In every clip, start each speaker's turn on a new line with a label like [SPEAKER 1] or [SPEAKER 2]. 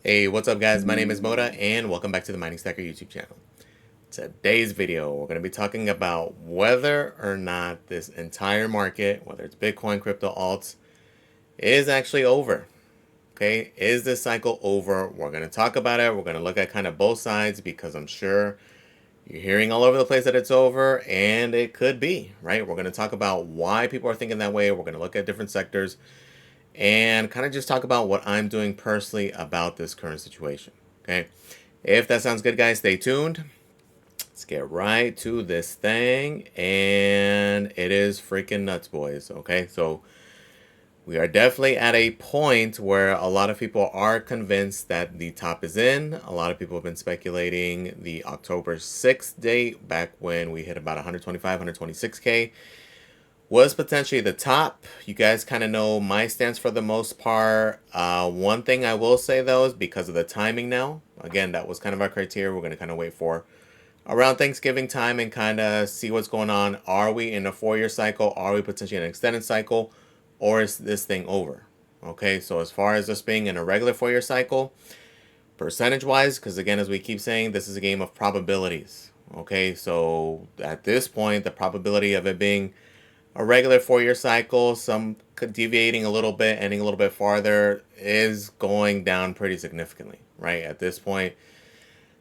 [SPEAKER 1] Hey, what's up guys? My name is Moda and welcome back to the Mining Stacker YouTube channel. Today's video, we're going to be talking about whether or not this entire market, whether it's Bitcoin, crypto, alts, is actually over. Okay, is this cycle over? We're going to talk about it. We're going to look at kind of both sides because I'm sure you're hearing all over the place that it's over and it could be, right? We're going to talk about why people are thinking that way. We're going to look at different sectors and kind of just talk about what I'm doing personally about this current situation. Okay, if that sounds good, guys, stay tuned. Let's get right to this thing, and it is freaking nuts, boys. Okay, so we are definitely at a point where a lot of people are convinced that the top is in. A lot of people have been speculating the October 6th date, back when we hit about 125, 126K, was potentially the top. You guys kind of know my stance for the most part. One thing I will say though is because of the timing now. Again, that was kind of our criteria. We're going to kind of wait for around Thanksgiving time and kind of see what's going on. Are we in a 4-year cycle? Are we potentially in an extended cycle? Or is this thing over? Okay, so as far as us being in a regular 4-year cycle, percentage wise, because again, as we keep saying, this is a game of probabilities. Okay, so at this point, the probability of it being a regular 4-year cycle, some deviating a little bit, ending a little bit farther, is going down pretty significantly, right? At this point,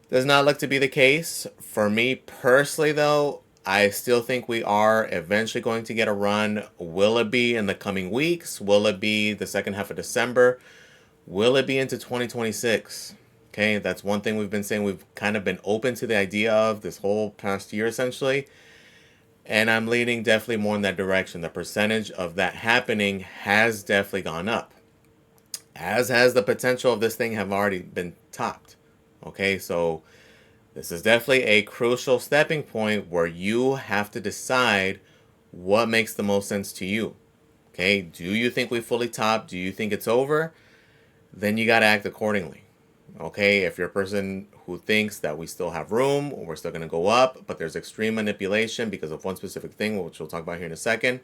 [SPEAKER 1] does not look to be the case. For me personally, though, I still think we are eventually going to get a run. Will it be in the coming weeks? Will it be the second half of December? Will it be into 2026? Okay, that's one thing we've been saying. We've kind of been open to the idea of this whole past year, essentially. And I'm leaning definitely more in that direction. The percentage of that happening has definitely gone up, as has the potential of this thing have already been topped. Okay, so this is definitely a crucial stepping point where you have to decide what makes the most sense to you. Okay, do you think we fully topped? Do you think it's over? Then you got to act accordingly. Okay, if you're a person who thinks that we still have room, or we're still going to go up, but there's extreme manipulation because of one specific thing, which we'll talk about here in a second,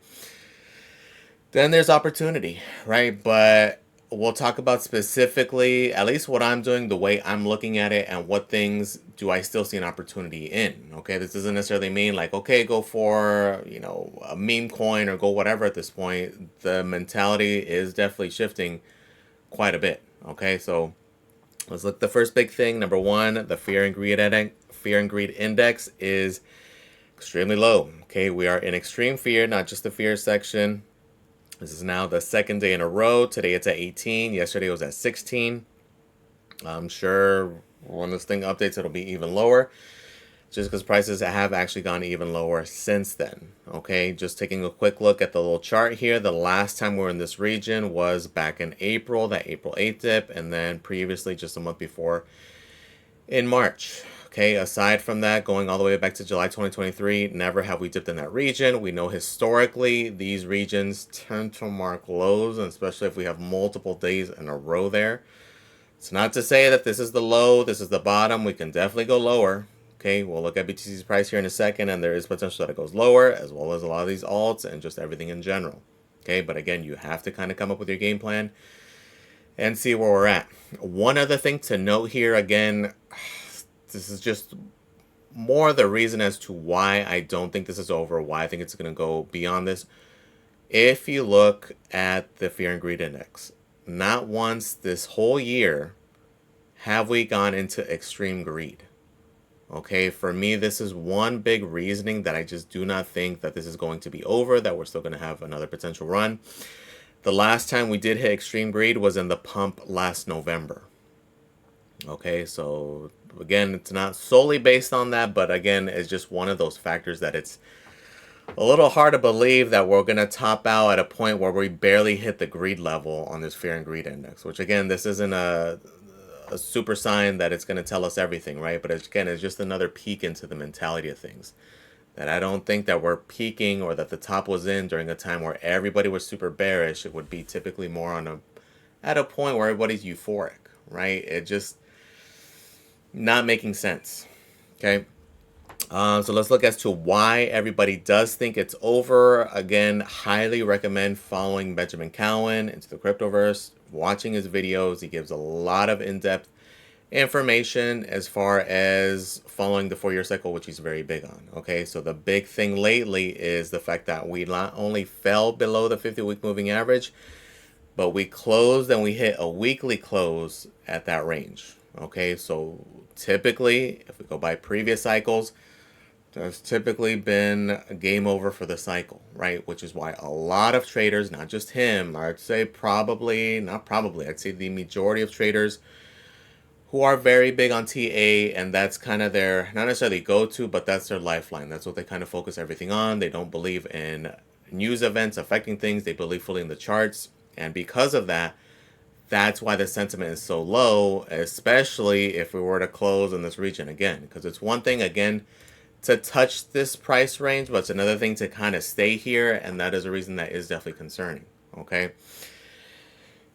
[SPEAKER 1] then there's opportunity, right? But we'll talk about specifically, at least what I'm doing, the way I'm looking at it, and what things do I still see an opportunity in. Okay, this doesn't necessarily mean like, okay, go for, a meme coin or go whatever at this point. The mentality is definitely shifting quite a bit. Okay, so let's look at the first big thing. Number one, the fear and greed index is extremely low. Okay, we are in extreme fear, not just the fear section. This is now the second day in a row. Today it's at 18. Yesterday it was at 16. I'm sure when this thing updates, it'll be even lower, just because prices have actually gone even lower since then. Okay, just taking a quick look at the little chart here. The last time we were in this region was back in April, that April 8th dip, and then previously just a month before in March. Okay, aside from that, going all the way back to July 2023, never have we dipped in that region. We know historically these regions tend to mark lows, and especially if we have multiple days in a row there. It's not to say that this is the low, this is the bottom. We can definitely go lower. Okay, we'll look at BTC's price here in a second, and there is potential that it goes lower, as well as a lot of these alts and just everything in general. Okay, but again, you have to kind of come up with your game plan and see where we're at. One other thing to note here, again, this is just more the reason as to why I don't think this is over, why I think it's going to go beyond this. If you look at the fear and greed index, not once this whole year have we gone into extreme greed. Okay, for me, this is one big reasoning that I just do not think that this is going to be over, that we're still going to have another potential run. The last time we did hit extreme greed was in the pump last November. Okay, so again, it's not solely based on that, but again, it's just one of those factors that it's a little hard to believe that we're going to top out at a point where we barely hit the greed level on this fear and greed index, which again, this isn't a super sign that it's going to tell us everything, right? But again, it's just another peek into the mentality of things. That I don't think that we're peaking or that the top was in during a time where everybody was super bearish. It would be typically more at a point where everybody's euphoric, right? It just not making sense. Okay. So let's look as to why everybody does think it's over. Again, highly recommend following Benjamin Cowan into the Cryptoverse. watching his videos. He gives a lot of in-depth information as far as following the 4-year cycle, which he's very big on. Okay, so the big thing lately is the fact that we not only fell below the 50-week moving average, but we closed and we hit a weekly close at that range. Okay, so typically, if we go by previous cycles, there's typically been a game over for the cycle, right? Which is why a lot of traders, not just him, I'd say probably, not probably, I'd say the majority of traders who are very big on TA, and that's kind of their, not necessarily go-to, but that's their lifeline. That's what they kind of focus everything on. They don't believe in news events affecting things. They believe fully in the charts. And because of that, that's why the sentiment is so low, especially if we were to close in this region again. Because it's one thing, again, to touch this price range, but it's another thing to kind of stay here, and that is a reason that is definitely concerning. Okay.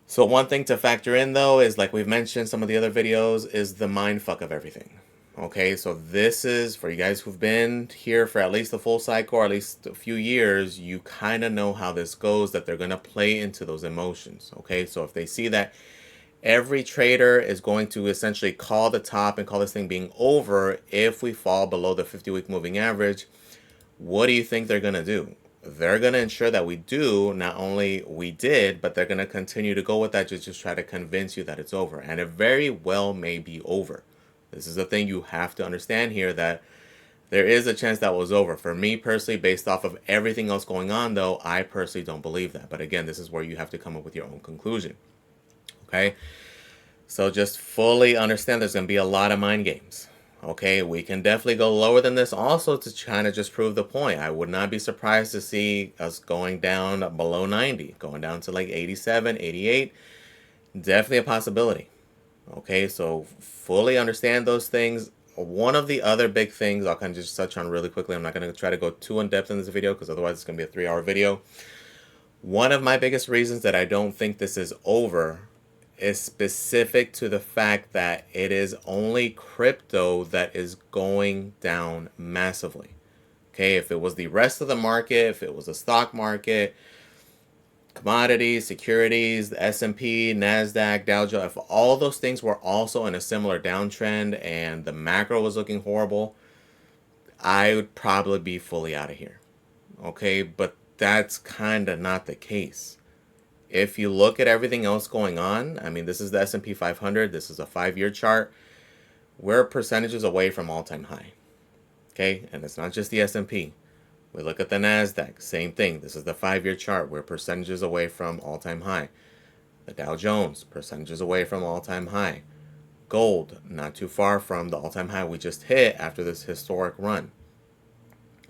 [SPEAKER 1] So one thing to factor in, though, is like we've mentioned some of the other videos, is the mind fuck of everything. Okay, so this is for you guys who've been here for at least a full cycle or at least a few years, you kind of know how this goes, that they're going to play into those emotions. Okay, so if they see that every trader is going to essentially call the top and call this thing being over if we fall below the 50-week moving average, what do you think they're going to do? They're going to ensure that we do, not only we did, but they're going to continue to go with that, just try to convince you that it's over. And it very well may be over. This is the thing you have to understand here, that there is a chance that was over. For me personally, based off of everything else going on, though, I personally don't believe that. But again, this is where you have to come up with your own conclusion. Okay? So just fully understand there's going to be a lot of mind games. Okay, we can definitely go lower than this also to kind of just prove the point. I would not be surprised to see us going down below 90, going down to like 87, 88. Definitely a possibility. Okay, so fully understand those things. One of the other big things I'll kind of just touch on really quickly. I'm not going to try to go too in depth in this video because otherwise it's going to be a 3-hour video. One of my biggest reasons that I don't think this is over is specific to the fact that it is only crypto that is going down massively. Okay, if it was the rest of the market, if it was the stock market, commodities, securities, the S&P, NASDAQ, Dow Jones, if all those things were also in a similar downtrend and the macro was looking horrible, I would probably be fully out of here. Okay, but that's kind of not the case. If you look at everything else going on, I mean, this is the S&P 500. This is a 5-year chart. We're percentages away from all-time high. Okay, and it's not just the S&P. We look at the NASDAQ, same thing. This is the 5-year chart. We're percentages away from all-time high. The Dow Jones, percentages away from all-time high. Gold, not too far from the all-time high we just hit after this historic run.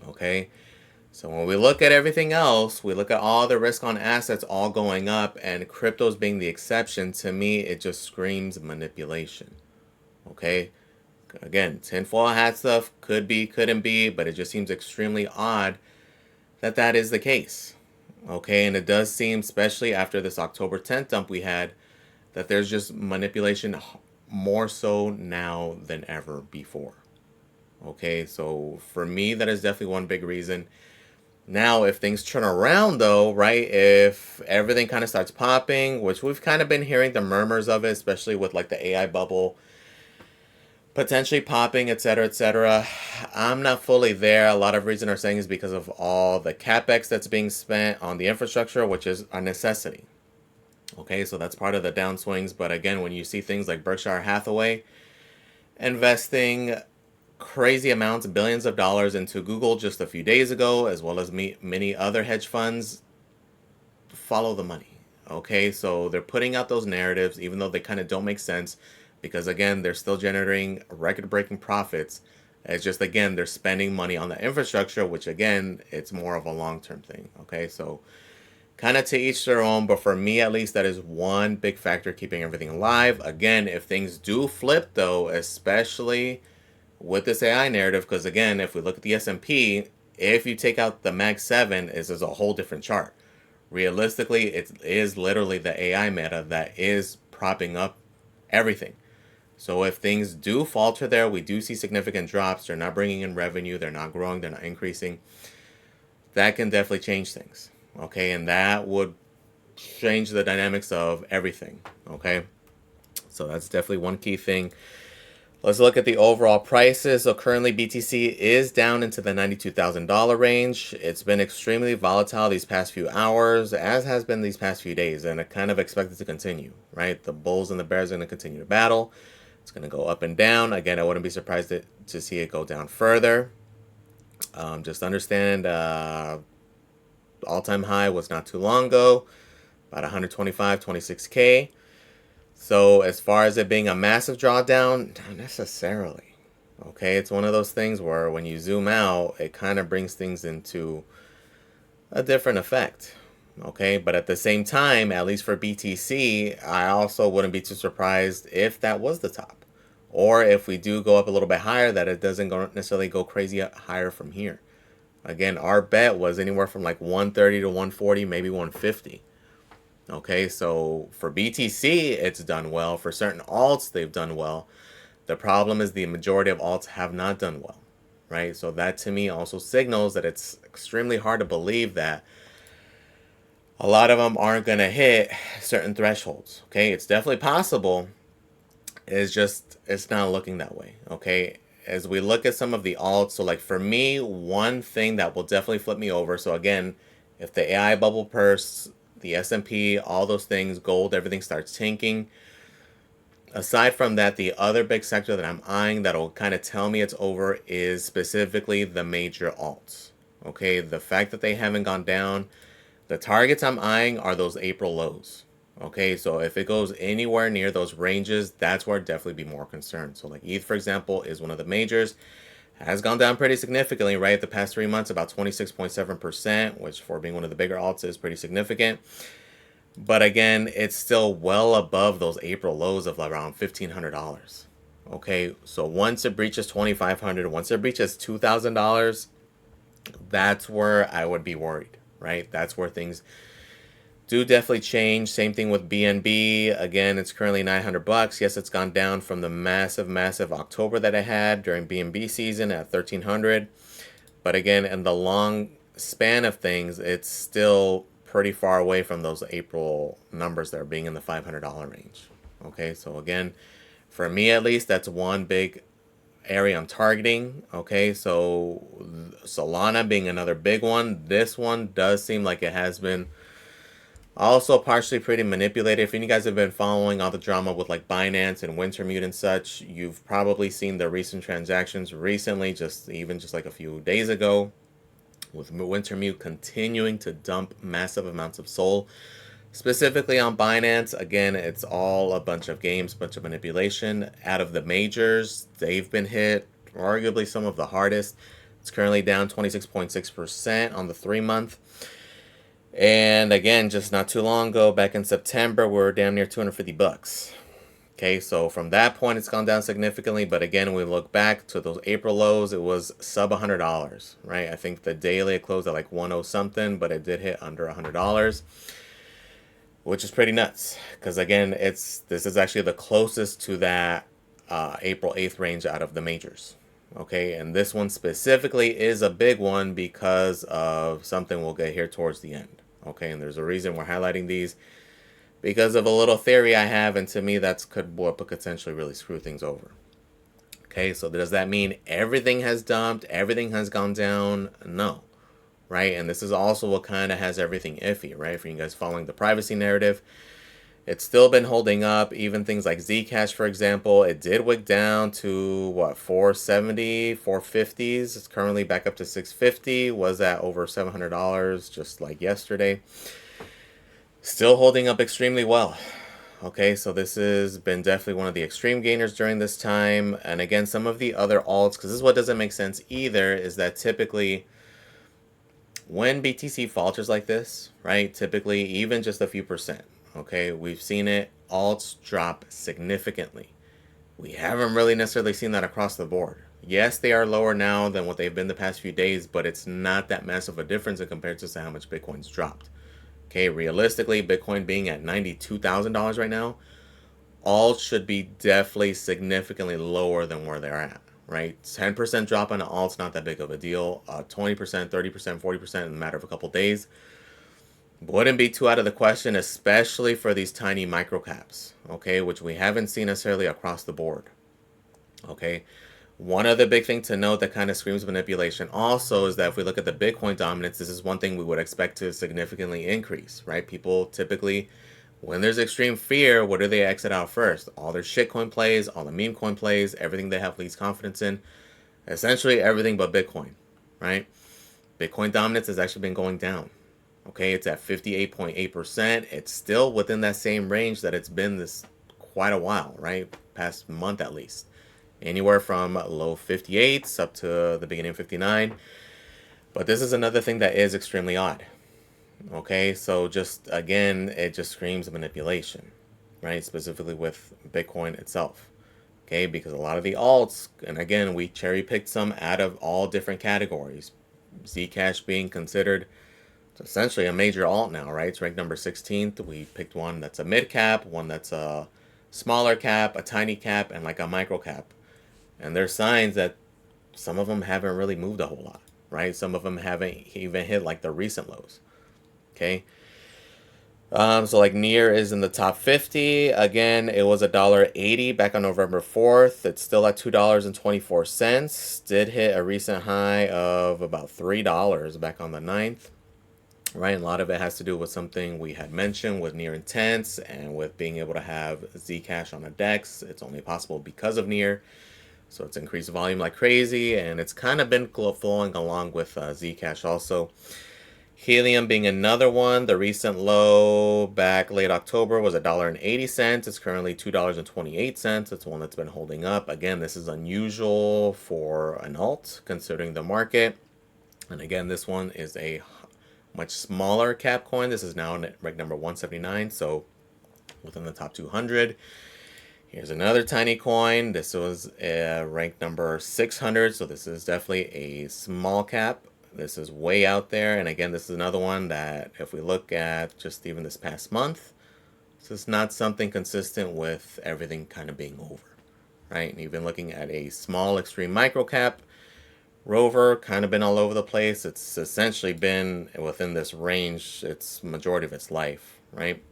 [SPEAKER 1] Okay, so when we look at everything else, we look at all the risk on assets all going up and cryptos being the exception. To me, it just screams manipulation. Okay, again, tinfoil hat stuff could be, couldn't be, but it just seems extremely odd that that is the case. Okay, and it does seem, especially after this October 10th dump we had, that there's just manipulation more so now than ever before. Okay, so for me, that is definitely one big reason. Now, if things turn around, though, right, if everything kind of starts popping, which we've kind of been hearing the murmurs of it, especially with like the AI bubble potentially popping, etc., I'm not fully there. A lot of reason are saying is because of all the capex that's being spent on the infrastructure, which is a necessity. Okay, so that's part of the downswings. But again, when you see things like Berkshire Hathaway investing crazy amounts, billions of dollars into Google just a few days ago, as well as many other hedge funds, follow the money. Okay, so they're putting out those narratives, even though they kind of don't make sense, because again, they're still generating record-breaking profits. It's just, again, they're spending money on the infrastructure, which again, it's more of a long-term thing. Okay, so kind of to each their own, but for me at least, that is one big factor keeping everything alive. Again, if things do flip though, especially with this AI narrative, because again, if we look at the S&P, if you take out the Mag 7, this is a whole different chart. Realistically, it is literally the AI meta that is propping up everything. So if things do falter there, we do see significant drops. They're not bringing in revenue. They're not growing. They're not increasing. That can definitely change things. Okay, and that would change the dynamics of everything. Okay, so that's definitely one key thing. Let's look at the overall prices. So currently BTC is down into the $92,000 range. It's been extremely volatile these past few hours, as has been these past few days, and I kind of expect it to continue, right? The bulls and the bears are going to continue to battle. It's going to go up and down. Again, I wouldn't be surprised to see it go down further. Just understand, all-time high was not too long ago, about 125, 26K. So as far as it being a massive drawdown, not necessarily. Okay, it's one of those things where when you zoom out, it kind of brings things into a different effect. Okay, but at the same time, at least for BTC, I also wouldn't be too surprised if that was the top. Or if we do go up a little bit higher, that it doesn't necessarily go crazy higher from here. Again, our bet was anywhere from like 130 to 140, maybe 150. Okay, so for BTC, it's done well. For certain alts, they've done well. The problem is the majority of alts have not done well, right? So that to me also signals that it's extremely hard to believe that a lot of them aren't going to hit certain thresholds. Okay, it's definitely possible. It's not looking that way. Okay, as we look at some of the alts, so like for me, one thing that will definitely flip me over. So again, if the AI bubble bursts, the S&P, all those things, gold, everything starts tanking. Aside from that, the other big sector that I'm eyeing that'll kind of tell me it's over is specifically the major alts. Okay, the fact that they haven't gone down, the targets I'm eyeing are those April lows. Okay, so if it goes anywhere near those ranges, that's where I'd definitely be more concerned. So like ETH, for example, is one of the majors. Has gone down pretty significantly, right? The past 3 months, about 26.7%, which for being one of the bigger alts is pretty significant. But again, it's still well above those April lows of around $1,500. Okay, so once it breaches $2,500, once it breaches $2,000, that's where I would be worried, right? That's where things do definitely change. Same thing with BNB. Again, it's currently $900. Yes, it's gone down from the massive October that I had during BNB season at 1,300. But again, in the long span of things, it's still pretty far away from those April numbers that are being in the $500 range. Okay, so again, for me at least, that's one big area I'm targeting. Okay, so Solana being another big one. This one does seem like it has been also partially pretty manipulated. If you guys have been following all the drama with like Binance and Wintermute and such, you've probably seen the recent transactions recently, just like a few days ago, with Wintermute continuing to dump massive amounts of SOL. Specifically on Binance, again, it's all a bunch of games, bunch of manipulation. Out of the majors, they've been hit, arguably some of the hardest. It's currently down 26.6% on the 3-month. And again, just not too long ago, back in September, we're damn near $250. Okay, so from that point, it's gone down significantly. But again, we look back to those April lows, it was sub $100, right? I think the daily it closed at like 10 something, but it did hit under $100, which is pretty nuts. Because again, this is actually the closest to that April 8th range out of the majors. Okay, and this one specifically is a big one because of something we'll get here towards the end. Okay, and there's a reason we're highlighting these, because of a little theory I have, and to me that's could potentially really screw things over. Okay, so does that mean everything has dumped, everything has gone down? No, right? And this is also what kind of has everything iffy, right? For you guys following the privacy narrative, it's still been holding up. Even things like Zcash, for example, it did wick down to what, 470, 450s. It's currently back up to 650. Was at over $700 just like yesterday. Still holding up extremely well. Okay, so this has been definitely one of the extreme gainers during this time. And again, some of the other alts, because this is what doesn't make sense either, is that typically when BTC falters like this, right, typically even just a few percent, okay, we've seen it, alts drop significantly. We haven't really necessarily seen that across the board. Yes, they are lower now than what they've been the past few days, but it's not that massive a difference in comparison to how much Bitcoin's dropped. Okay, realistically, Bitcoin being at $92,000 right now, alts should be definitely significantly lower than where they're at, right? 10% drop on an alt's not that big of a deal. 20%, 30%, 40% in a matter of a couple days, Wouldn't be too out of the question, especially for these tiny micro caps, okay, which we haven't seen necessarily across the board, okay. One other big thing to note that kind of screams manipulation also is that if we look at the Bitcoin dominance, this is one thing we would expect to significantly increase, right? People typically, when there's extreme fear, what do they exit out first? All their shitcoin plays, all the meme coin plays, everything they have least confidence in, essentially everything but Bitcoin, right? Bitcoin dominance has actually been going down. Okay, it's at 58.8%. It's still within that same range that it's been this quite a while, right? Past month at least. Anywhere from low 58s up to the beginning of 59. But this is another thing that is extremely odd. Okay, so just again, it just screams manipulation, right? Specifically with Bitcoin itself. Okay, because a lot of the alts, and again, we cherry picked some out of all different categories. Zcash being considered essentially a major alt now, right? It's ranked number 16th. We picked one that's a mid cap, one that's a smaller cap, a tiny cap, and like a micro cap. And there's signs that some of them haven't really moved a whole lot, right? Some of them haven't even hit like the recent lows. Okay. So like Near is in the top 50. Again, it was $1.80 back on November 4th. It's still at $2.24. Did hit a recent high of about $3 back on the 9th. Right, and a lot of it has to do with something we had mentioned with Near Intense and with being able to have Zcash on a DEX. It's only possible because of Near. So it's increased volume like crazy, and it's kind of been flowing along with Zcash also. Helium being another one. The recent low back late October was $1.80. It's currently $2.28. It's one that's been holding up. Again, this is unusual for an alt considering the market. And again, this one is a much smaller cap coin. This is now ranked number 179, so within the top 200. Here's another tiny coin. This was ranked number 600, so this is definitely a small cap. This is way out there, and again, this is another one that if we look at just even this past month, this is not something consistent with everything kind of being over, right? And even looking at a small extreme micro cap, Rover kind of been all over the place. It's essentially been within this range its majority of its life, right?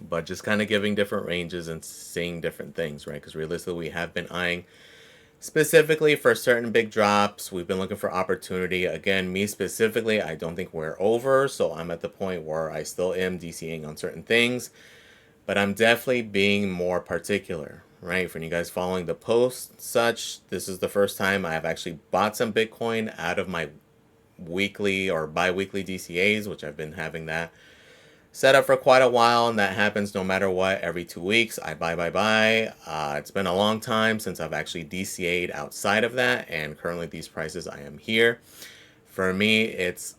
[SPEAKER 1] But just kind of giving different ranges and seeing different things, right? Because realistically, we have been eyeing specifically for certain big drops. We've been looking for opportunity. Again, me specifically, I don't think we're over. So I'm at the point where I still am DCing on certain things. But I'm definitely being more particular, right? For you guys following the post, such, this is the first time I have actually bought some Bitcoin out of my weekly or bi-weekly DCAs, which I've been having that set up for quite a while, and that happens no matter what. Every 2 weeks, I buy. It's been a long time since I've actually DCA'd outside of that, and currently these prices I am here. For me, it's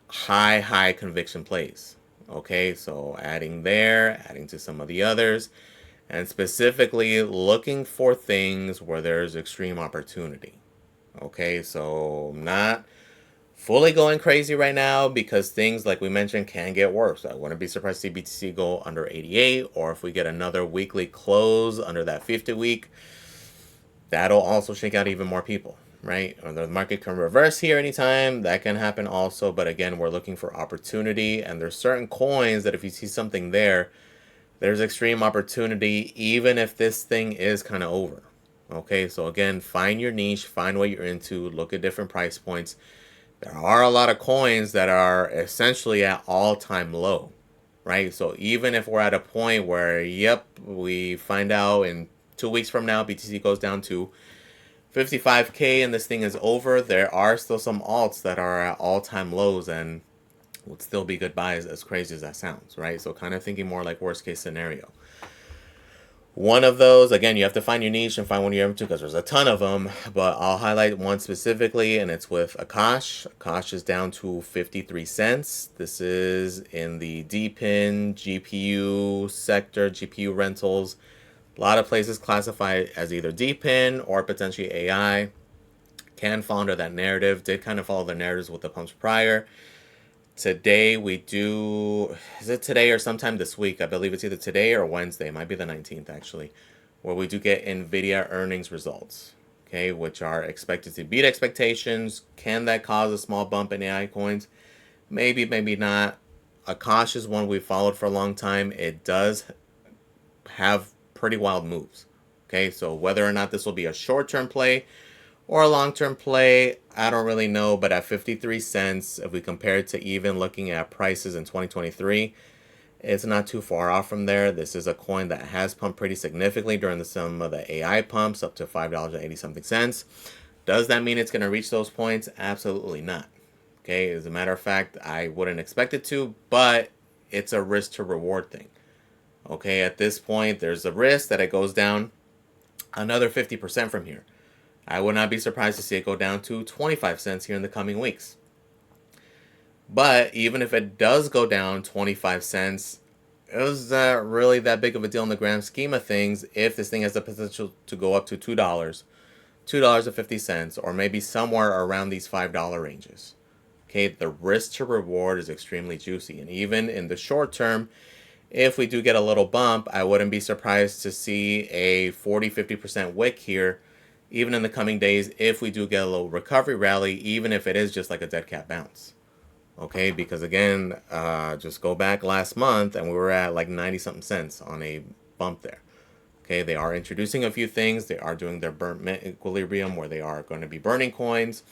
[SPEAKER 1] high conviction plays. Okay, so adding there, adding to some of the others, and specifically looking for things where there's extreme opportunity. Okay, so not fully going crazy right now because things like we mentioned can get worse. I wouldn't be surprised to see BTC go under 88, or if we get another weekly close under that 50 week, that'll also shake out even more people, right? Or the market can reverse here anytime. That can happen also. But again, we're looking for opportunity, and there's certain coins that if you see something there, there's extreme opportunity, even if this thing is kind of over. Okay, so again, find your niche, find what you're into, look at different price points. There are a lot of coins that are essentially at all-time low, right? So even if we're at a point where, yep, we find out in 2 weeks from now, BTC goes down to 55K and this thing is over, there are still some alts that are at all-time lows and would still be good buys, as crazy as that sounds, right? So kind of thinking more like worst case scenario. One of those, again, you have to find your niche and find one you're into because there's a ton of them, but I'll highlight one specifically, and it's with Akash. Akash is down to 53 cents. This is in the DPIN, GPU sector, GPU rentals. A lot of places classify it as either DPIN or potentially AI. Can fall under that narrative. Did kind of follow the narratives with the pumps prior. Today we do, is it today or sometime this week? I believe it's either today or Wednesday. It might be the 19th actually, where we do get NVIDIA earnings results, okay, which are expected to beat expectations. Can that cause a small bump in AI coins? Maybe, maybe not. Akash is one we've followed for a long time. It does have pretty wild moves. Okay, so whether or not this will be a short-term play or a long-term play, I don't really know. But at 53 cents, if we compare it to even looking at prices in 2023, it's not too far off from there. This is a coin that has pumped pretty significantly during some of the AI pumps, up to $5.80 something cents. Does that mean it's going to reach those points? Absolutely not. Okay, as a matter of fact, I wouldn't expect it to, but it's a risk to reward thing. Okay, at this point, there's a risk that it goes down another 50% from here. I would not be surprised to see it go down to 25 cents here in the coming weeks. But even if it does go down 25 cents, is that really that big of a deal in the grand scheme of things if this thing has the potential to go up to $2, $2.50, or maybe somewhere around these $5 ranges? Okay, the risk to reward is extremely juicy. And even in the short term, if we do get a little bump, I wouldn't be surprised to see a 40-50% wick here, even in the coming days, if we do get a little recovery rally, even if it is just like a dead cat bounce. Okay, because again, just go back last month and we were at like 90 something cents on a bump there. Okay, they are introducing a few things. They are doing their burnt equilibrium where they are going to be burning coins.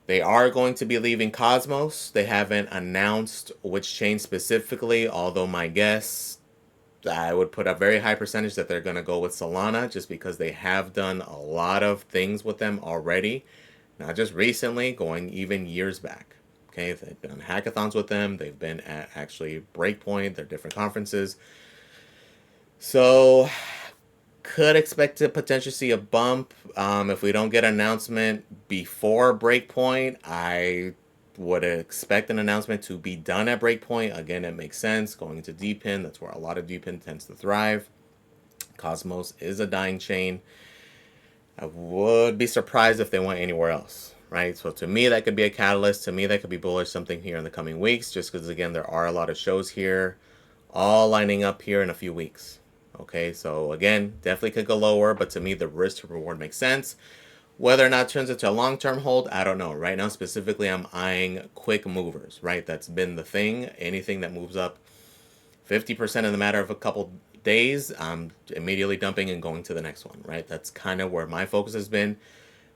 [SPEAKER 1] They are going to be leaving Cosmos. They haven't announced which chain specifically, although my guess, I would put a very high percentage that they're going to go with Solana, just because they have done a lot of things with them already. Not just recently, going even years back. Okay, they've done hackathons with them. They've been at actually Breakpoint, their different conferences. So could expect to potentially see a bump. If we don't get an announcement before Breakpoint, I would expect an announcement to be done at Breakpoint. Again, it makes sense. Going into DePIN, that's where a lot of DePIN tends to thrive. Cosmos is a dying chain. I would be surprised if they went anywhere else, right? So to me, that could be a catalyst. To me, that could be bullish something here in the coming weeks, just because, again, there are a lot of shows here, all lining up here in a few weeks. Okay, so again, definitely could go lower, but to me, the risk to reward makes sense. Whether or not it turns into a long-term hold, I don't know. Right now, specifically, I'm eyeing quick movers, right? That's been the thing. Anything that moves up 50% in the matter of a couple days, I'm immediately dumping and going to the next one, right? That's kind of where my focus has been.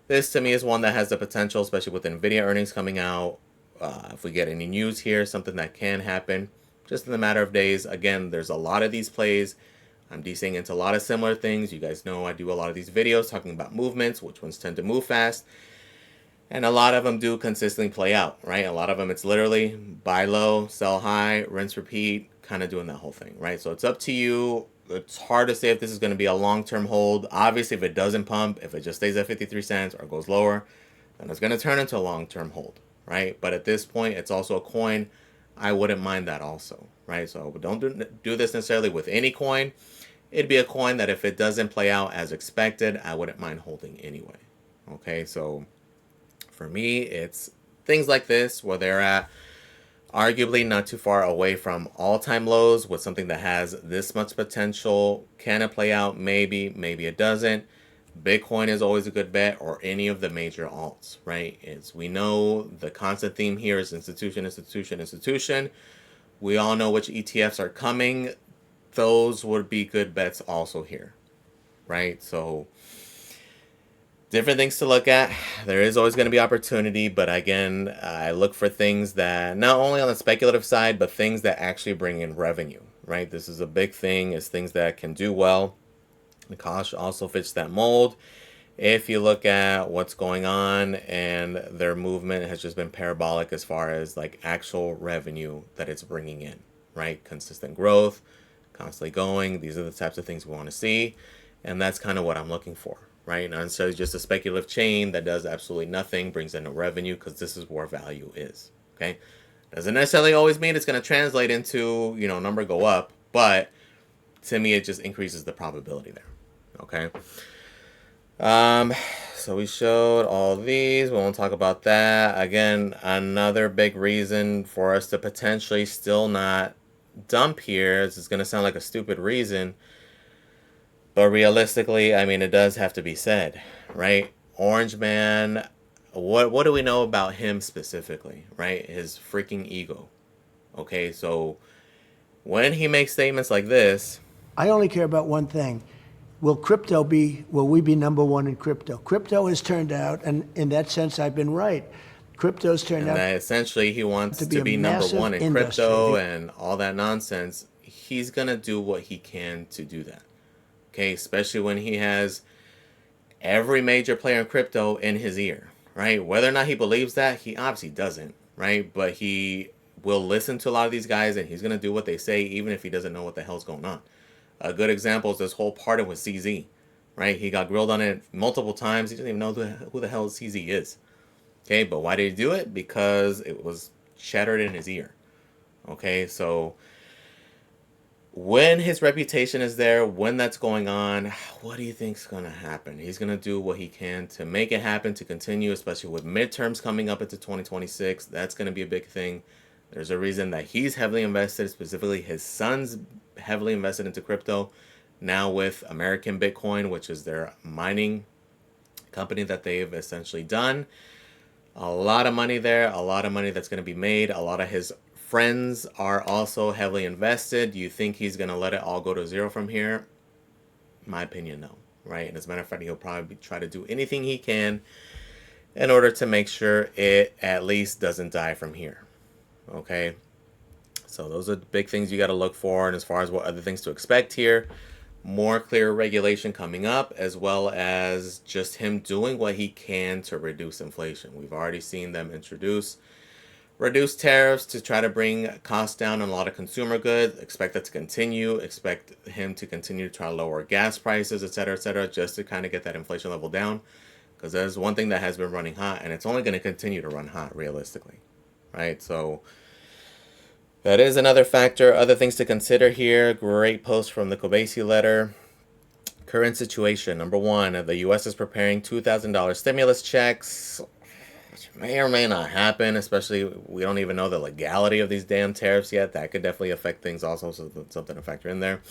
[SPEAKER 1] This, to me, is one that has the potential, especially with NVIDIA earnings coming out. If we get any news here, something that can happen just in the matter of days. Again, there's a lot of these plays. I'm DCing into a lot of similar things. You guys know I do a lot of these videos talking about movements, which ones tend to move fast. And a lot of them do consistently play out, right? A lot of them, it's literally buy low, sell high, rinse, repeat, kind of doing that whole thing, right? So it's up to you. It's hard to say if this is going to be a long-term hold. Obviously, if it doesn't pump, if it just stays at 53 cents or goes lower, then it's going to turn into a long-term hold, right? But at this point, it's also a coin. I wouldn't mind that also, right? So don't do this necessarily with any coin. It'd be a coin that if it doesn't play out as expected, I wouldn't mind holding anyway. Okay, so for me, it's things like this where they're at arguably not too far away from all-time lows with something that has this much potential. Can it play out? Maybe, maybe it doesn't. Bitcoin is always a good bet, or any of the major alts, right? As we know, the constant theme here is institution, institution, institution. We all know which ETFs are coming. Those would be good bets also here, right? So different things to look at. There is always going to be opportunity, but again, I look for things that not only on the speculative side, but things that actually bring in revenue, right? This is a big thing, is things that can do well. The cost also fits that mold. If you look at what's going on, and their movement has just been parabolic as far as like actual revenue that it's bringing in, right? Consistent growth, constantly going. These are the types of things we want to see, and that's kind of what I'm looking for, right? Not necessarily just a speculative chain that does absolutely nothing, brings in no revenue, because this is where value is, okay? Doesn't necessarily always mean it's going to translate into, number go up, but to me, it just increases the probability there, okay? So we showed all these. We won't talk about that. Again, another big reason for us to potentially still not dump here. This is going to sound like a stupid reason, but realistically, I mean, it does have to be said, right? Orange Man, what do we know about him specifically, right? His freaking ego, Okay, so when he makes statements like this,
[SPEAKER 2] I only care about one thing. Will we be number one in crypto? Crypto has turned out, and in that sense, I've been right. Crypto's turned
[SPEAKER 1] and
[SPEAKER 2] out
[SPEAKER 1] that essentially he
[SPEAKER 2] to
[SPEAKER 1] wants
[SPEAKER 2] be
[SPEAKER 1] to
[SPEAKER 2] a
[SPEAKER 1] be number
[SPEAKER 2] massive
[SPEAKER 1] one in
[SPEAKER 2] industry.
[SPEAKER 1] crypto and all that nonsense, he's gonna do what he can to do that. Okay, especially when he has every major player in crypto in his ear, right? Whether or not he believes that, he obviously doesn't, right? But he will listen to a lot of these guys and he's going to do what they say, even if he doesn't know what the hell's going on. A good example is this whole part with CZ, right? He got grilled on it multiple times. He doesn't even know who the hell CZ is. Okay, but why did he do it? Because it was shattered in his ear. Okay, so when his reputation is there, when that's going on, what do you think's going to happen? He's going to do what he can to make it happen, to continue, especially with midterms coming up into 2026. That's going to be a big thing. There's a reason that he's heavily invested, specifically his son's heavily invested into crypto. Now with American Bitcoin, which is their mining company that they've essentially done. A lot of money there, a lot of money that's going to be made. A lot of his friends are also heavily invested. You think he's going to let it all go to zero from here? My opinion, no. Right? And as a matter of fact, he'll probably try to do anything he can in order to make sure it at least doesn't die from here. Okay? So those are the big things you got to look for. And as far as what other things to expect here, more clear regulation coming up, as well as just him doing what he can to reduce inflation. We've already seen them introduce reduce tariffs to try to bring costs down on a lot of consumer goods. Expect that to continue. Expect him to continue to try to lower gas prices, et cetera, just to kind of get that inflation level down. Because there's one thing that has been running hot, and it's only going to continue to run hot, realistically. Right? So that is another factor. Other things to consider here. Great post from the Kobasi letter. Current situation. Number one, the U.S. is preparing $2,000 stimulus checks, which may or may not happen, especially we don't even know the legality of these damn tariffs yet. That could definitely affect things also, so that's something to factor in there.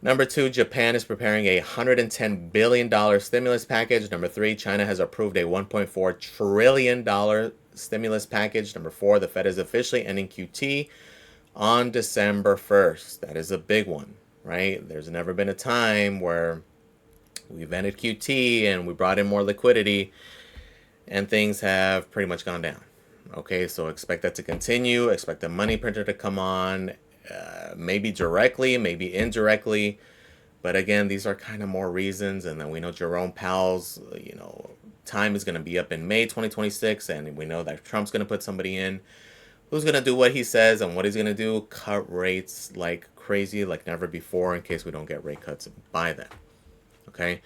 [SPEAKER 1] Number two, Japan is preparing a $110 billion stimulus package. Number three, China has approved a $1.4 trillion stimulus package. Number four, the Fed is officially ending QT on December 1st. That is a big one, right? There's never been a time where we've ended QT and we brought in more liquidity and things have pretty much gone down. Okay, so expect that to continue. Expect the money printer to come on, maybe directly, maybe indirectly. But again, these are kind of more reasons. And then we know Jerome Powell's, time is going to be up in May 2026. And we know that Trump's going to put somebody in who's going to do what he says, and what he's going to do, cut rates like crazy, like never before, in case we don't get rate cuts by then. Okay.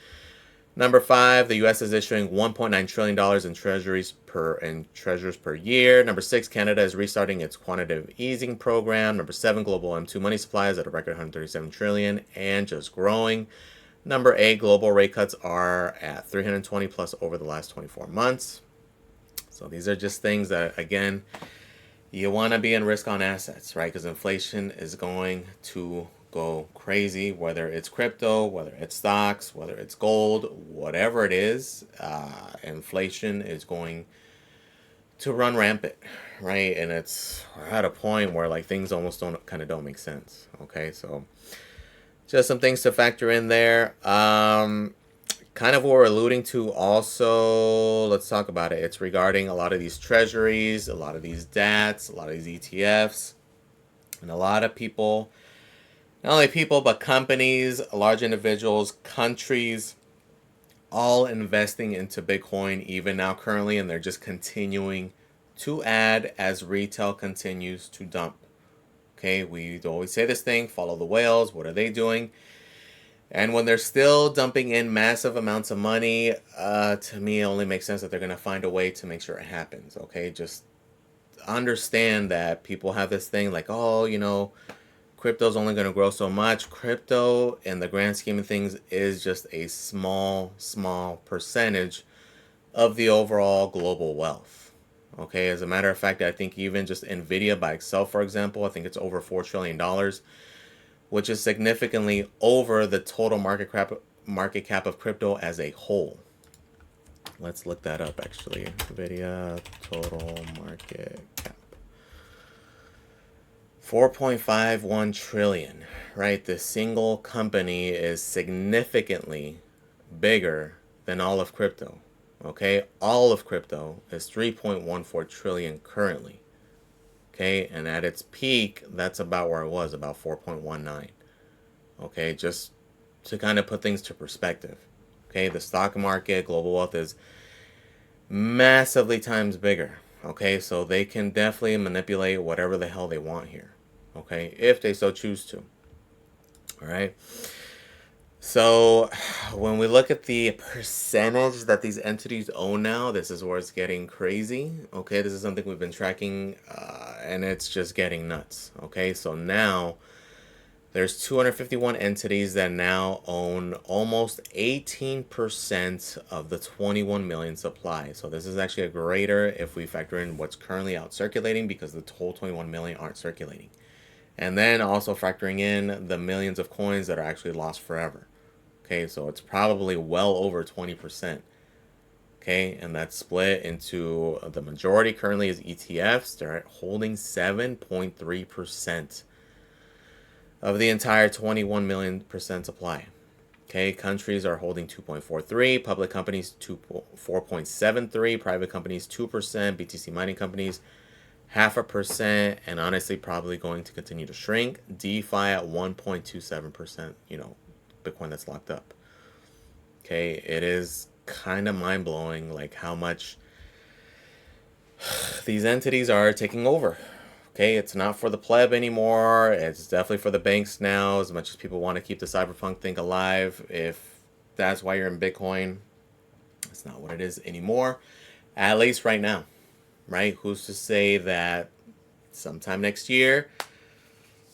[SPEAKER 1] Number five, the U.S. is issuing $1.9 trillion in treasuries per year. Number six, Canada is restarting its quantitative easing program. Number seven, global M2 money supply is at a record 137 trillion and just growing. Number eight, global rate cuts are at 320 plus over the last 24 months. So these are just things that, again, you want to be in risk on assets, right? Because inflation is going to go crazy, whether it's crypto, whether it's stocks, whether it's gold, whatever it is. Inflation is going to run rampant, right? And we're at a point where like things almost don't make sense. Okay, so just some things to factor in there. Kind of what we're alluding to also, let's talk about it. It's regarding a lot of these treasuries, a lot of these DATs, a lot of these ETFs, and a lot of people, not only people, but companies, large individuals, countries, all investing into Bitcoin even now currently, and they're just continuing to add as retail continues to dump. Okay, we always say this thing, follow the whales. What are they doing? And when they're still dumping in massive amounts of money, to me, it only makes sense that they're going to find a way to make sure it happens. Okay, just understand that people have this thing like, oh, crypto's only going to grow so much. Crypto, in the grand scheme of things, is just a small percentage of the overall global wealth. Okay, as a matter of fact, I think even just Nvidia by itself, for example, I think it's over $4 trillion, which is significantly over the total market cap of crypto as a whole. Let's look that up, actually. Nvidia total market cap. 4.51 trillion, right? The single company is significantly bigger than all of crypto. Okay, all of crypto is 3.14 trillion currently. Okay, and at its peak, that's about where it was, about 4.19. Okay, just to kind of put things to perspective. Okay, the stock market, global wealth is massively times bigger. Okay, so they can definitely manipulate whatever the hell they want here. Okay, if they so choose to. All right. So when we look at the percentage that these entities own now, this is where it's getting crazy. Okay, this is something we've been tracking, and it's just getting nuts. Okay, so now there's 251 entities that now own almost 18% of the 21 million supply. So this is actually a greater if we factor in what's currently out circulating, because the whole 21 million aren't circulating. And then also factoring in the millions of coins that are actually lost forever. Okay, so it's probably well over 20%. Okay, and that's split into the majority currently is ETFs. They're holding 7.3% of the entire 21 million percent supply. Okay, countries are holding 2.43, public companies 4.73, private companies 2%, BTC mining companies 0.5%, and honestly probably going to continue to shrink. DeFi at 1.27%, Bitcoin that's locked up. Okay, it is kind of mind-blowing like how much these entities are taking over. Okay, it's not for the pleb anymore. It's definitely for the banks now, as much as people want to keep the cyberpunk thing alive. If that's why you're in Bitcoin, it's not what it is anymore, at least right now, right? Who's to say that sometime next year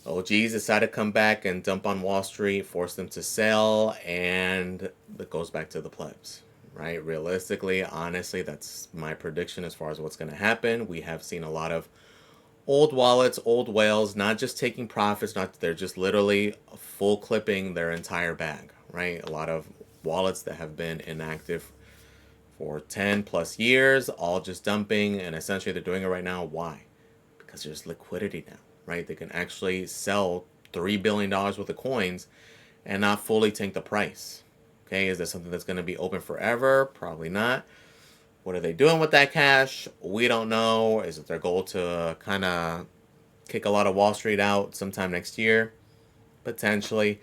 [SPEAKER 1] OGs decide to come back and dump on Wall Street, force them to sell, and it goes back to the plebs, right? Realistically, honestly, that's my prediction as far as what's going to happen. We have seen a lot of old wallets, old whales, not just taking profits, they're just literally full clipping their entire bag, right? A lot of wallets that have been inactive for 10 plus years, all just dumping, and essentially they're doing it right now. Why? Because there's liquidity now, right? They can actually sell $3 billion worth of coins and not fully tank the price. Okay, is this something that's going to be open forever? Probably not. What are they doing with that cash? We don't know. Is it their goal to kind of kick a lot of Wall Street out sometime next year? Potentially.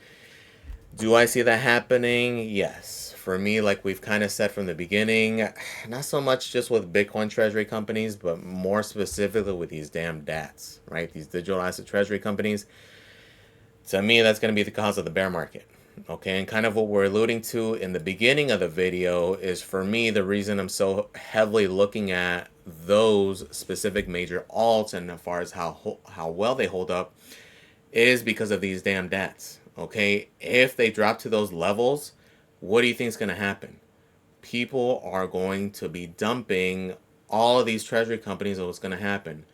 [SPEAKER 1] Do I see that happening? Yes. For me, like we've kind of said from the beginning, not so much just with Bitcoin treasury companies, but more specifically with these damn DATs, right? These digital asset treasury companies. To me, that's going to be the cause of the bear market. Okay, and kind of what we're alluding to in the beginning of the video is, for me, the reason I'm so heavily looking at those specific major alts and as far as how well they hold up is because of these damn DATs. Okay, if they drop to those levels, what do you think is going to happen? People are going to be dumping all of these treasury companies, and what's going to happen?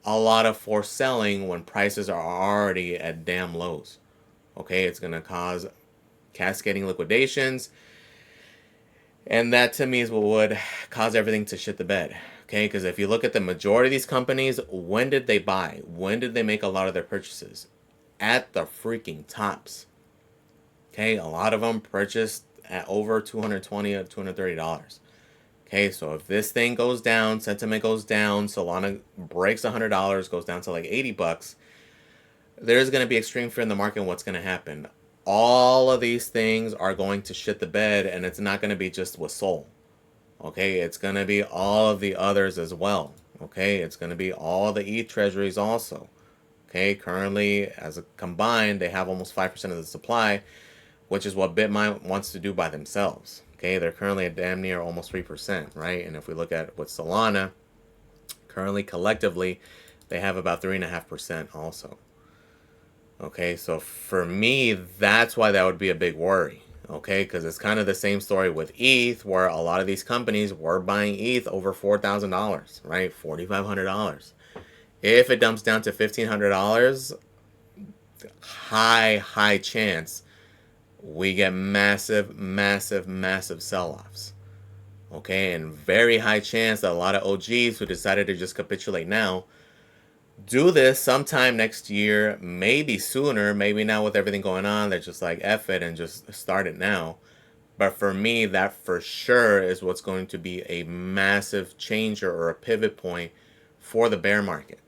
[SPEAKER 1] A lot of forced selling when prices are already at damn lows. Okay, it's going to cause cascading liquidations, and that to me is what would cause everything to shit the bed. Okay, because if you look at the majority of these companies, when did they buy? When did they make a lot of their purchases? At the freaking tops. Okay, a lot of them purchased at over $220 or $230. Okay, so if this thing goes down, sentiment goes down, Solana breaks $100, goes down to like $80, there's going to be extreme fear in the market. And what's going to happen? All of these things are going to shit the bed, and it's not going to be just with Sol. Okay, it's going to be all of the others as well. Okay, it's going to be all the ETH treasuries also. Okay, currently, as a combined, they have almost 5% of the supply, which is what BitMine wants to do by themselves. Okay, they're currently at damn near almost 3%, right? And if we look at what Solana, currently collectively, they have about 3.5% also. Okay, so for me, that's why that would be a big worry. Okay, because it's kind of the same story with ETH, where a lot of these companies were buying ETH over $4,000, right? $4,500. If it dumps down to $1,500, high chance we get massive sell-offs. Okay, and very high chance that a lot of OGs who decided to just capitulate now do this sometime next year, maybe sooner, maybe now with everything going on. They're just like, F it and just start it now. But for me, that for sure is what's going to be a massive changer or a pivot point for the bear market.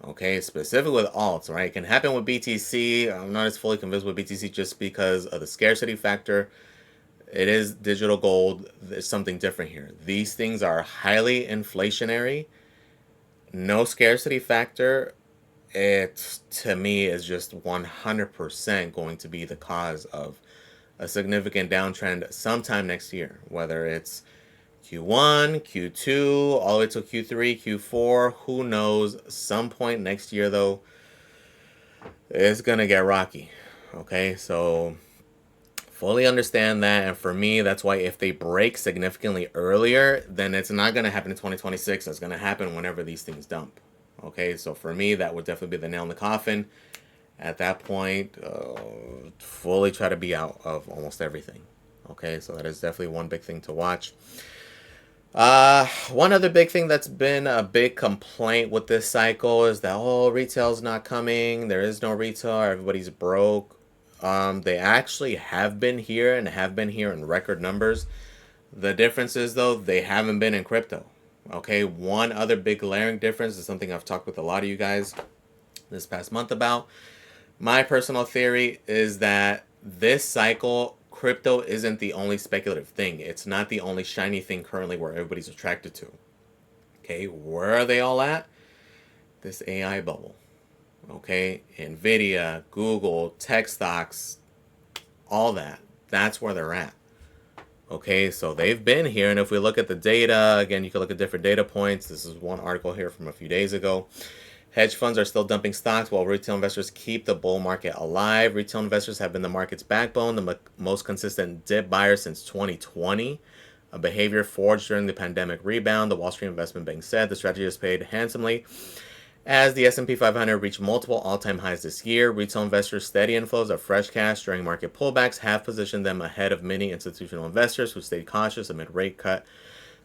[SPEAKER 1] Okay, specifically with alts, right? It can happen with BTC. I'm not as fully convinced with BTC just because of the scarcity factor. It is digital gold. There's something different here. These things are highly inflationary. No scarcity factor. It, to me, is just 100% going to be the cause of a significant downtrend sometime next year, whether it's Q1, Q2, all the way to Q3, Q4, who knows. Some point next year, though, it's going to get rocky. Okay, so fully understand that. And for me, that's why if they break significantly earlier, then it's not going to happen in 2026. It's going to happen whenever these things dump. Okay, so for me, that would definitely be the nail in the coffin. At that point, fully try to be out of almost everything. Okay, so that is definitely one big thing to watch. One other big thing that's been a big complaint with this cycle is that, oh, retail's not coming. There is no retail. Everybody's broke. They actually have been here and have been here in record numbers. The difference is, though, they haven't been in crypto. Okay, one other big glaring difference is something I've talked with a lot of you guys this past month about. My personal theory is that this cycle, crypto isn't the only speculative thing. It's not the only shiny thing currently where everybody's attracted to. Okay, where are they all at? This AI bubble. Okay, Nvidia, Google, tech stocks, all that. That's where they're at. Okay, so they've been here, and if we look at the data, again, you can look at different data points. This is one article here from a few days ago. Hedge funds are still dumping stocks while retail investors keep the bull market alive. Retail investors have been the market's backbone, the most consistent dip buyer since 2020. A behavior forged during the pandemic rebound. The Wall Street Investment Bank said the strategy has paid handsomely as the S&P 500 reached multiple all-time highs this year. Retail investors' steady inflows of fresh cash during market pullbacks have positioned them ahead of many institutional investors who stayed cautious amid rate cut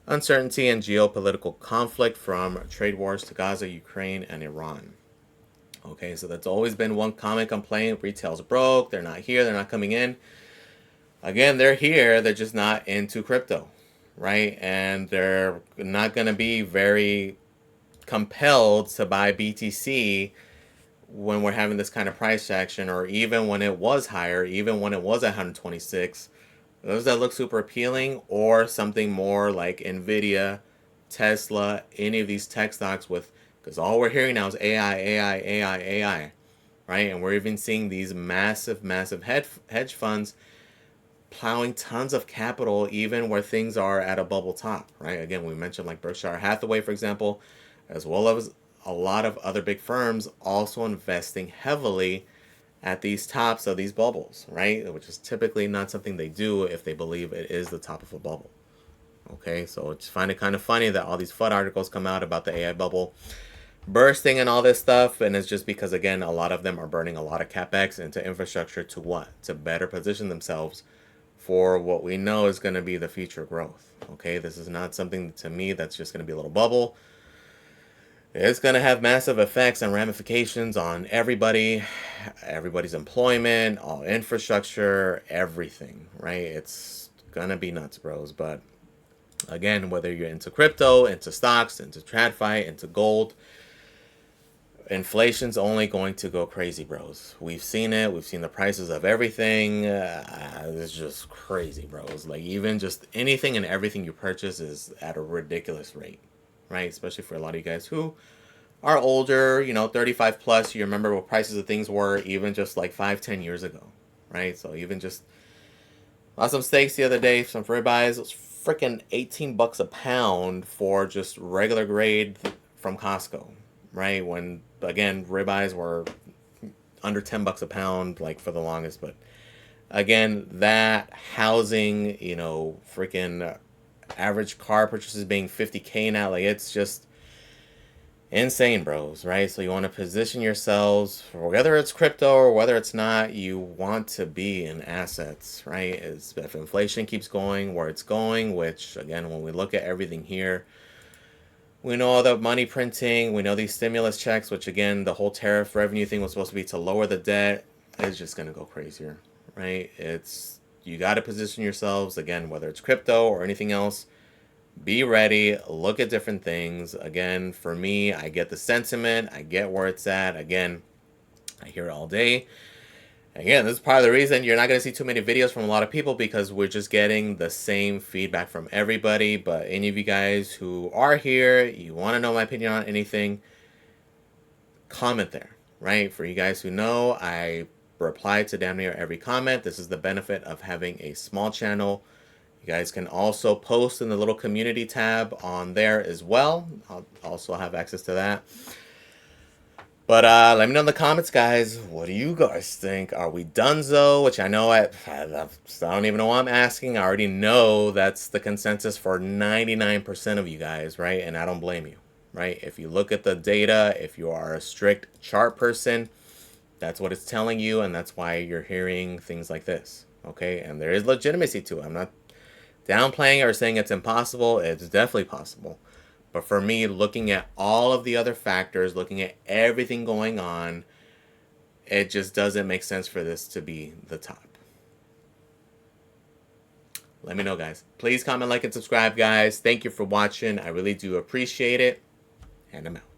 [SPEAKER 1] uncertainty and geopolitical conflict from trade wars to Gaza, Ukraine, and Iran. Okay, so that's always been one common complaint. Retail's broke. They're not here. They're not coming in. Again, they're here. They're just not into crypto, right? And they're not going to be very compelled to buy BTC when we're having this kind of price action, or even when it was higher, even when it was at 126. Those that look super appealing, or something more like Nvidia, Tesla, any of these tech stocks with, because all we're hearing now is AI, AI, AI, AI, right? And we're even seeing these massive, massive hedge funds plowing tons of capital even where things are at a bubble top, right? Again, we mentioned like Berkshire Hathaway, for example, as well as a lot of other big firms also investing heavily at these tops of these bubbles, right? Which is typically not something they do if they believe it is the top of a bubble. Okay, so I just find it kind of funny that all these FUD articles come out about the AI bubble bursting and all this stuff, and it's just because, again, a lot of them are burning a lot of capex into infrastructure to what? To better position themselves for what we know is going to be the future growth. Okay, this is not something to me that's just going to be a little bubble. It's going to have massive effects and ramifications on everybody, everybody's employment, all infrastructure, everything, right? It's going to be nuts, bros. But again, whether you're into crypto, into stocks, into TradFi, into gold, inflation's only going to go crazy, bros. We've seen it. We've seen the prices of everything. It's just crazy, bros. Like, even just anything and everything you purchase is at a ridiculous rate, right? Especially for a lot of you guys who are older, 35 plus. You remember what prices of things were even just like 5-10 years ago, right? So even just bought some steaks the other day, some ribeyes. It was freaking $18 a pound for just regular grade from Costco, right? When, again, ribeyes were under $10 a pound, like, for the longest. But again, that housing, freaking average car purchases being 50K now, like, it's just insane, bros, right? So you want to position yourselves, whether it's crypto or whether it's not, you want to be in assets, right? If inflation keeps going where it's going, which, again, when we look at everything here, We know all the money printing. We know these stimulus checks, which again, the whole tariff revenue thing was supposed to be to lower the debt. It's just going to go crazier, right? You got to position yourselves, again, whether it's crypto or anything else. Be ready, look at different things. Again, for me, I get the sentiment, I get where it's at. Again, I hear it all day. Again, this is part of the reason you're not going to see too many videos from a lot of people, because we're just getting the same feedback from everybody. But any of you guys who are here, you want to know my opinion on anything, comment there, right? For you guys who know, I reply to damn near every comment. This is the benefit of having a small channel. You guys can also post in the little community tab on there as well. I'll also have access to that. But let me know in the comments, guys. What do you guys think? Are we donezo? Which I know I don't even know why I'm asking. I already know that's the consensus for 99% of you guys, right? And I don't blame you, right? If you look at the data, if you are a strict chart person, that's what it's telling you, and that's why you're hearing things like this, okay? And there is legitimacy to it. I'm not downplaying or saying it's impossible. It's definitely possible. But for me, looking at all of the other factors, looking at everything going on, it just doesn't make sense for this to be the top. Let me know, guys. Please comment, like, and subscribe, guys. Thank you for watching. I really do appreciate it. And I'm out.